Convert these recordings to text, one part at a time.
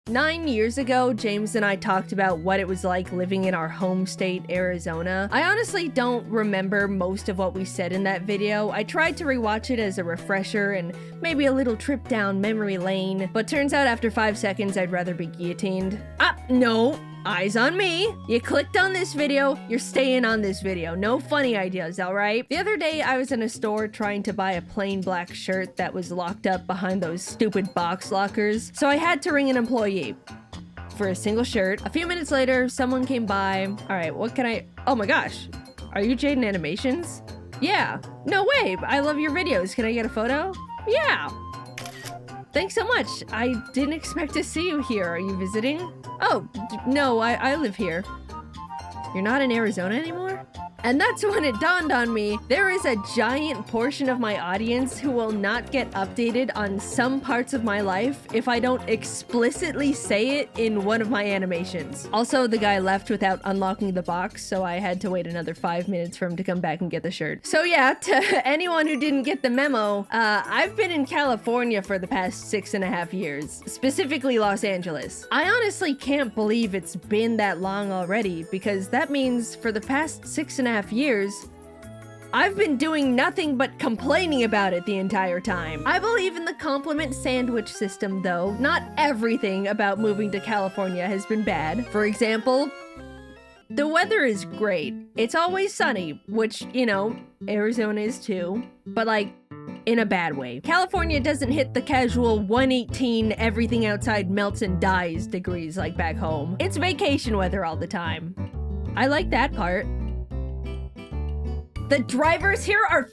9 years ago, James and I talked about what it was like living in our home state, Arizona. I honestly don't remember most of what we said in that video. I tried to rewatch it as a refresher and maybe a little trip down memory lane, but turns out after 5 seconds I'd rather be guillotined. No. Eyes on me. You clicked on this video, you're staying on this video. No funny ideas, all right? The other day, I was in a store trying to buy a plain black shirt that was locked up behind those stupid box lockers, so I had to ring an employee for a single shirt. A few minutes later, someone came by. All right, what can I... Oh my gosh. Are you Jaden Animations? Yeah. No way. I love your videos. Can I get a photo? Yeah. Thanks so much. I didn't expect to see you here. Are you visiting? Oh, no, I live here. You're not in Arizona anymore? And that's when it dawned on me, there is a giant portion of my audience who will not get updated on some parts of my life if I don't explicitly say it in one of my animations. Also, the guy left without unlocking the box, so I had to wait another 5 minutes for him to come back and get the shirt. So yeah, to anyone who didn't get the memo, I've been in California for the past 6.5 years, specifically Los Angeles. I honestly can't believe it's been that long already, because that means for the past 6.5 years, I've been doing nothing but complaining about it the entire time. I believe in the compliment sandwich system though. Not everything about moving to California has been bad. For example, the weather is great. It's always sunny, which, you know, Arizona is too, but like, in a bad way. California doesn't hit the casual 118 everything outside melts and dies degrees like back home. It's vacation weather all the time. I like that part. The drivers here are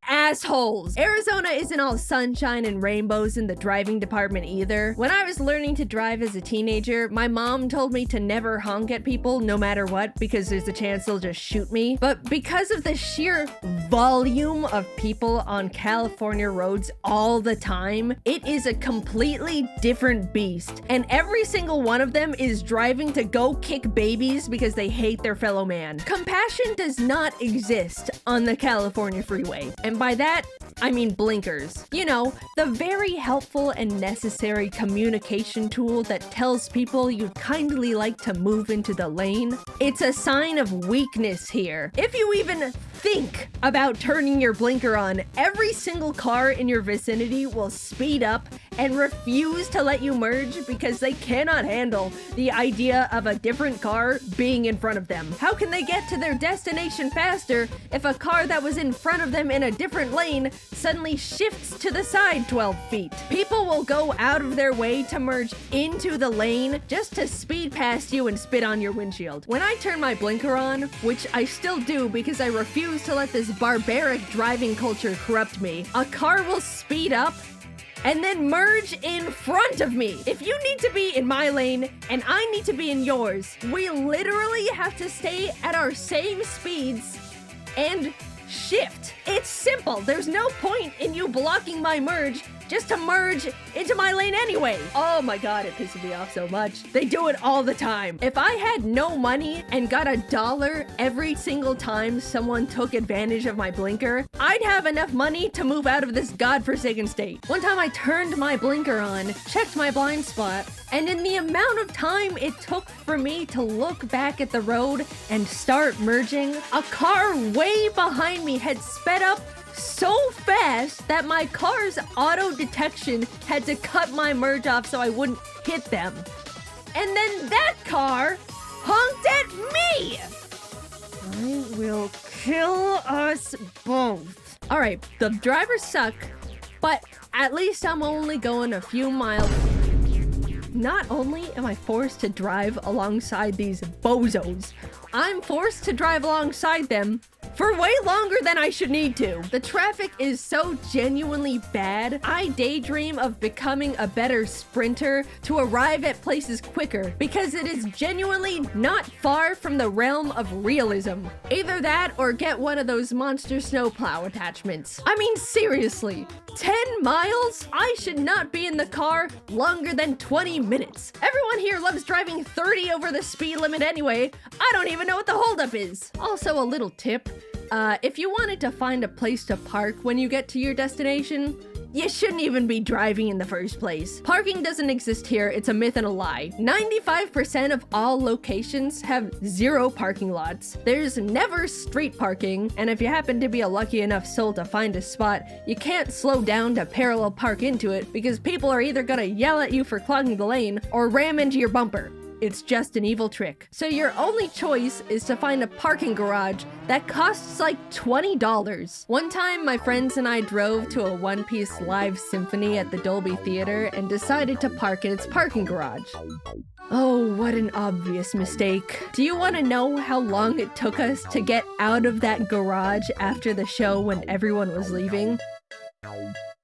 assholes. Arizona isn't all sunshine and rainbows in the driving department either. When I was learning to drive as a teenager, my mom told me to never honk at people no matter what because there's a chance they'll just shoot me. But because of the sheer volume of people on California roads all the time, it is a completely different beast. And every single one of them is driving to go kick babies because they hate their fellow man. Compassion does not exist on the California freeway. And by that, I mean blinkers. You know, the very helpful and necessary communication tool that tells people you'd kindly like to move into the lane. It's a sign of weakness here. If you even think about turning your blinker on, every single car in your vicinity will speed up and refuse to let you merge because they cannot handle the idea of a different car being in front of them. How can they get to their destination faster if a car that was in front of them in a different lane suddenly shifts to the side 12 feet? People will go out of their way to merge into the lane just to speed past you and spit on your windshield. When I turn my blinker on, which I still do because I refuse to let this barbaric driving culture corrupt me, a car will speed up and then merge in front of me. If you need to be in my lane and I need to be in yours, we literally have to stay at our same speeds and shift. It's simple. There's no point in you blocking my merge just to merge into my lane anyway. Oh my god, it pisses me off so much. They do it all the time. If I had no money and got $1 every single time someone took advantage of my blinker, I'd have enough money to move out of this godforsaken state. One time I turned my blinker on, checked my blind spot, and in the amount of time it took for me to look back at the road and start merging, a car way behind me had sped up so fast that my car's auto detection had to cut my merge off so I wouldn't hit them. And then that car honked at me! I will kill us both. Alright, the drivers suck, but at least I'm only going a few miles. Not only am I forced to drive alongside these bozos, I'm forced to drive alongside them for way longer than I should need to. The traffic is so genuinely bad, I daydream of becoming a better sprinter to arrive at places quicker because it is genuinely not far from the realm of realism. Either that or get one of those monster snowplow attachments. I mean, seriously, 10 miles? I should not be in the car longer than 20 minutes. Everyone here loves driving 30 over the speed limit anyway. I don't even know what the holdup is. Also, a little tip. If you wanted to find a place to park when you get to your destination, you shouldn't even be driving in the first place. Parking doesn't exist here, it's a myth and a lie. 95% of all locations have 0 parking lots. There's never street parking, and if you happen to be a lucky enough soul to find a spot, you can't slow down to parallel park into it because people are either gonna yell at you for clogging the lane or ram into your bumper. It's just an evil trick. So your only choice is to find a parking garage that costs like $20. One time, my friends and I drove to a One Piece live symphony at the Dolby Theater and decided to park in its parking garage. Oh, what an obvious mistake. Do you want to know how long it took us to get out of that garage after the show when everyone was leaving?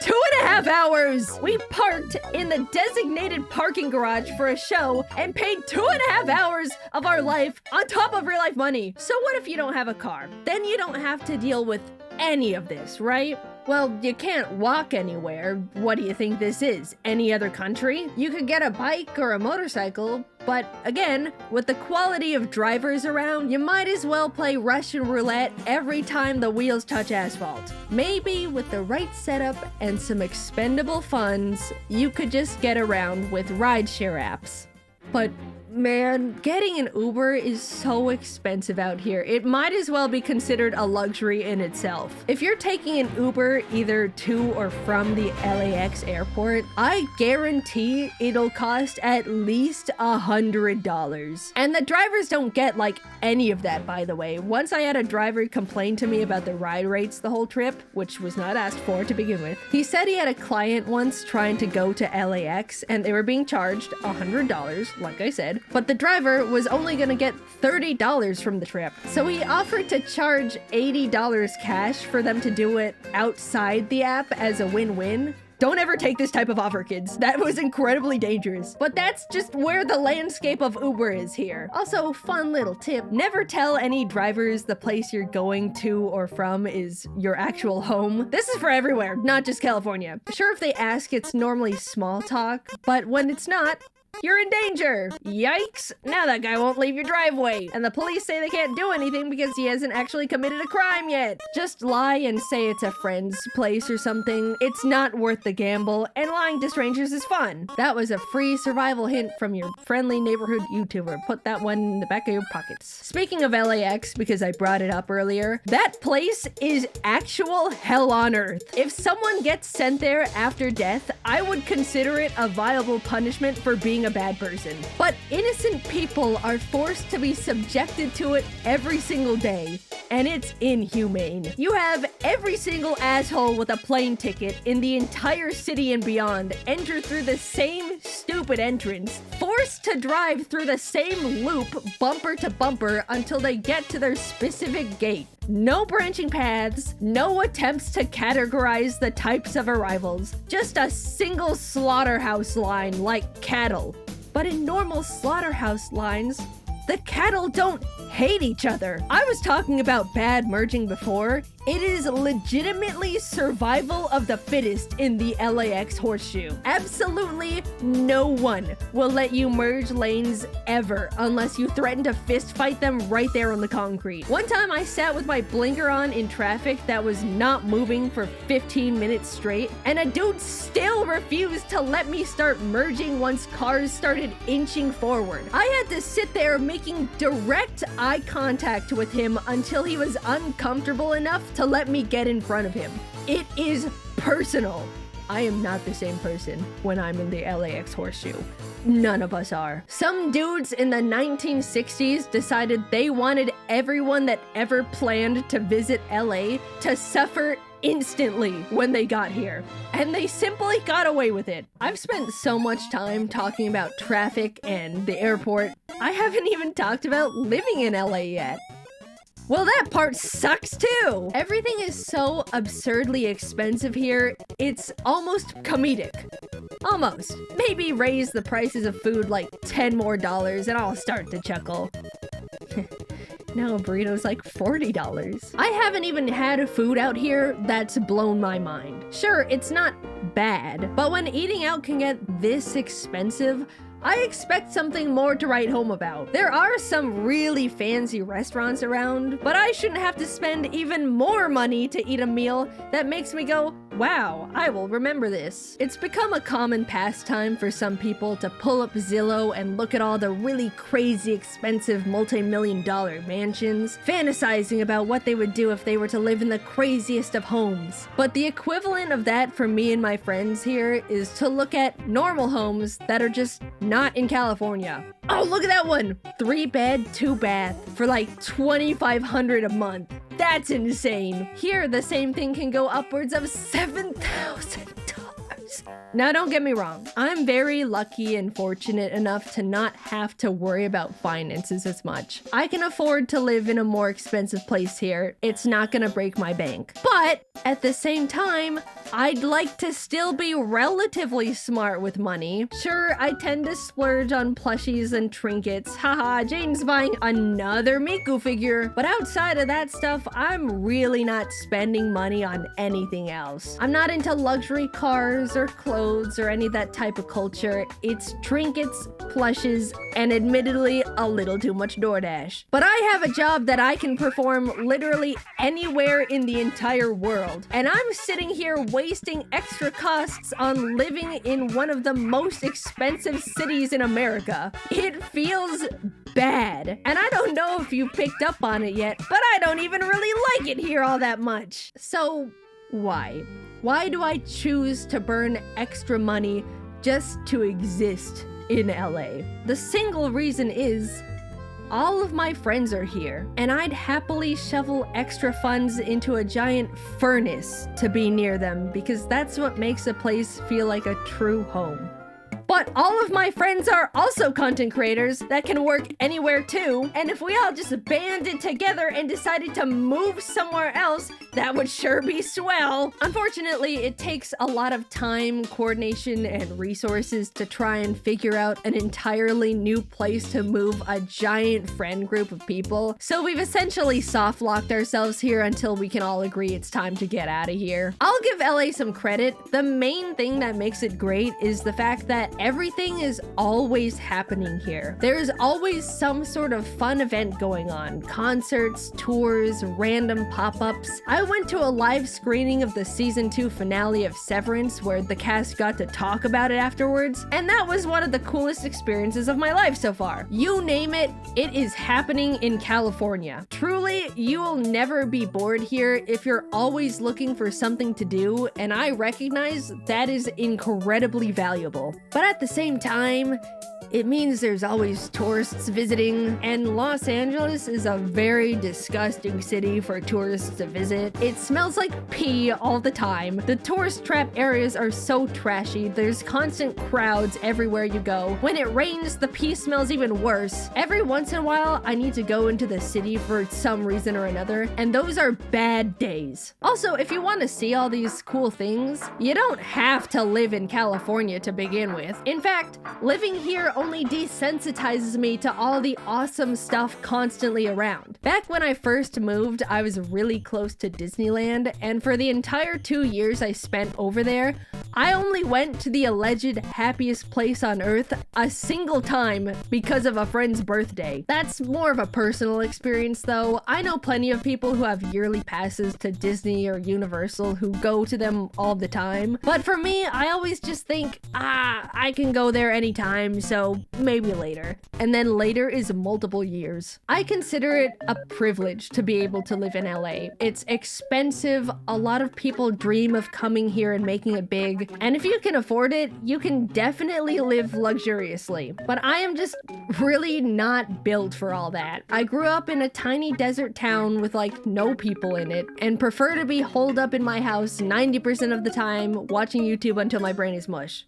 2.5 hours! We parked in the designated parking garage for a show and paid 2.5 hours of our life on top of real life money. So what if you don't have a car? Then you don't have to deal with any of this, right? Well, you can't walk anywhere. What do you think this is? Any other country? You could get a bike or a motorcycle, but again, with the quality of drivers around, you might as well play Russian roulette every time the wheels touch asphalt. Maybe with the right setup and some expendable funds, you could just get around with rideshare apps. But man, getting an Uber is so expensive out here. It might as well be considered a luxury in itself. If you're taking an Uber either to or from the LAX airport, I guarantee it'll cost at least $100. And the drivers don't get like any of that, by the way. Once I had a driver complain to me about the ride rates the whole trip, which was not asked for to begin with. He said he had a client once trying to go to LAX and they were being charged $100, like I said, but the driver was only gonna get $30 from the trip. So he offered to charge $80 cash for them to do it outside the app as a win-win. Don't ever take this type of offer, kids. That was incredibly dangerous. But that's just where the landscape of Uber is here. Also, fun little tip, never tell any drivers the place you're going to or from is your actual home. This is for everywhere, not just California. Sure, if they ask, it's normally small talk, but when it's not, you're in danger! Yikes! Now that guy won't leave your driveway. And the police say they can't do anything because he hasn't actually committed a crime yet. Just lie and say it's a friend's place or something. It's not worth the gamble, and lying to strangers is fun. That was a free survival hint from your friendly neighborhood YouTuber. Put that one in the back of your pockets. Speaking of LAX, because I brought it up earlier, that place is actual hell on earth. If someone gets sent there after death, I would consider it a viable punishment for being a bad person. But innocent people are forced to be subjected to it every single day, and it's inhumane. You have every single asshole with a plane ticket in the entire city and beyond enter through the same stupid entrance, forced to drive through the same loop bumper to bumper until they get to their specific gate. No branching paths, no attempts to categorize the types of arrivals, just a single slaughterhouse line like cattle. But in normal slaughterhouse lines, the cattle don't hate each other. I was talking about bad merging before. It is legitimately survival of the fittest in the LAX horseshoe. Absolutely no one will let you merge lanes ever unless you threaten to fist fight them right there on the concrete. One time I sat with my blinker on in traffic that was not moving for 15 minutes straight, and a dude still refused to let me start merging once cars started inching forward. I had to sit there making direct eye contact with him until he was uncomfortable enough to let me get in front of him. It is personal. I am not the same person when I'm in the LAX horseshoe. None of us are. Some dudes in the 1960s decided they wanted everyone that ever planned to visit LA to suffer instantly when they got here. And they simply got away with it. I've spent so much time talking about traffic and the airport. I haven't even talked about living in LA yet. Well, that part sucks too! Everything is so absurdly expensive here, it's almost comedic. Almost. Maybe raise the prices of food like $10 more and I'll start to chuckle. Now a burrito's like $40. I haven't even had food out here that's blown my mind. Sure, it's not bad, but when eating out can get this expensive, I expect something more to write home about. There are some really fancy restaurants around, but I shouldn't have to spend even more money to eat a meal that makes me go, Wow, I will remember this. It's become a common pastime for some people to pull up Zillow and look at all the really crazy expensive multi-million-dollar mansions, fantasizing about what they would do if they were to live in the craziest of homes. But the equivalent of that for me and my friends here is to look at normal homes that are just not in California. Oh, look at that one! 3-bed, 2-bath for like $2,500 a month. That's insane. Here, the same thing can go upwards of $7,000. Now, don't get me wrong. I'm very lucky and fortunate enough to not have to worry about finances as much. I can afford to live in a more expensive place here. It's not gonna break my bank. But at the same time, I'd like to still be relatively smart with money. Sure, I tend to splurge on plushies and trinkets. Haha, Jane's buying another Miku figure. But outside of that stuff, I'm really not spending money on anything else. I'm not into luxury cars or clothes or any of that type of culture. It's trinkets, plushes, and admittedly a little too much DoorDash. But I have a job that I can perform literally anywhere in the entire world. And I'm sitting here wasting extra costs on living in one of the most expensive cities in America. It feels bad. And I don't know if you picked up on it yet, but I don't even really like it here all that much. So why? Why do I choose to burn extra money just to exist in LA? The single reason is all of my friends are here, and I'd happily shovel extra funds into a giant furnace to be near them because that's what makes a place feel like a true home. But all of my friends are also content creators that can work anywhere too, and if we all just banded together and decided to move somewhere else, that would sure be swell. Unfortunately, it takes a lot of time, coordination, and resources to try and figure out an entirely new place to move a giant friend group of people, so we've essentially soft-locked ourselves here until we can all agree it's time to get out of here. I'll give LA some credit. The main thing that makes it great is the fact that everything is always happening here. There's always some sort of fun event going on. Concerts, tours, random pop-ups. I went to a live screening of the season 2 finale of Severance where the cast got to talk about it afterwards, and that was one of the coolest experiences of my life so far. You name it, it is happening in California. Truly, you will never be bored here if you're always looking for something to do, and I recognize that is incredibly valuable. But at the same time, it means there's always tourists visiting, and Los Angeles is a very disgusting city for tourists to visit. It smells like pee all the time. The tourist trap areas are so trashy. There's constant crowds everywhere you go. When it rains, the pee smells even worse. Every once in a while, I need to go into the city for some reason or another, and those are bad days. Also, if you want to see all these cool things, you don't have to live in California to begin with. In fact, living here only desensitizes me to all the awesome stuff constantly around. Back when I first moved, I was really close to Disneyland, and for the entire 2 years I spent over there, I only went to the alleged happiest place on earth a single time because of a friend's birthday. That's more of a personal experience though. I know plenty of people who have yearly passes to Disney or Universal who go to them all the time. But for me, I always just think, I can go there anytime, so maybe later. And then later is multiple years. I consider it a privilege to be able to live in LA. It's expensive. A lot of people dream of coming here and making it big. And if you can afford it, you can definitely live luxuriously. But I am just really not built for all that. I grew up in a tiny desert town with like no people in it and prefer to be holed up in my house 90% of the time watching YouTube until my brain is mush.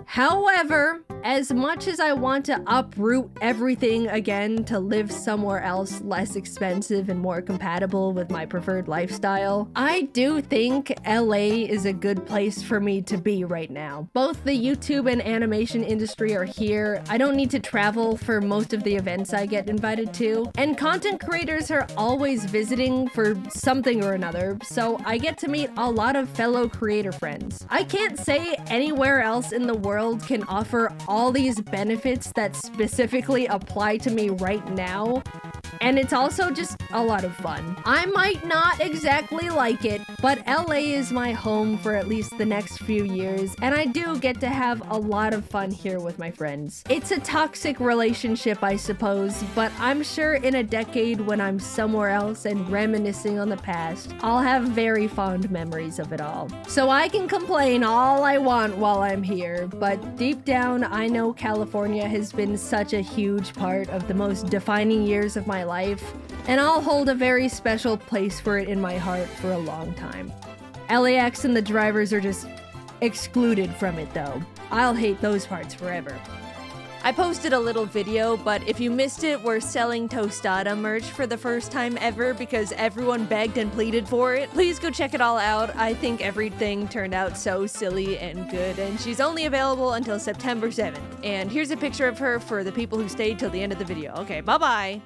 However, as much as I want to uproot everything again to live somewhere else less expensive and more compatible with my preferred lifestyle, I do think LA is a good place for me to be right now. Both the YouTube and animation industry are here. I don't need to travel for most of the events I get invited to, and content creators are always visiting for something or another, so I get to meet a lot of fellow creator friends. I can't say anywhere else in the world can offer all these benefits that specifically apply to me right now, And it's also just a lot of fun. I might not exactly like it, but LA is my home for at least the next few years, and I do get to have a lot of fun here with my friends. It's a toxic relationship, I suppose, but I'm sure in a decade when I'm somewhere else and reminiscing on the past, I'll have very fond memories of it all. So I can complain all I want while I'm here, but deep down, I know California has been such a huge part of the most defining years of my life, and I'll hold a very special place for it in my heart for a long time. LAX and the drivers are just excluded from it though. I'll hate those parts forever. I posted a little video, but if you missed it, we're selling Tostada merch for the first time ever because everyone begged and pleaded for it. Please go check it all out. I think everything turned out so silly and good, and she's only available until September 7th. And here's a picture of her for the people who stayed till the end of the video. Okay, bye-bye.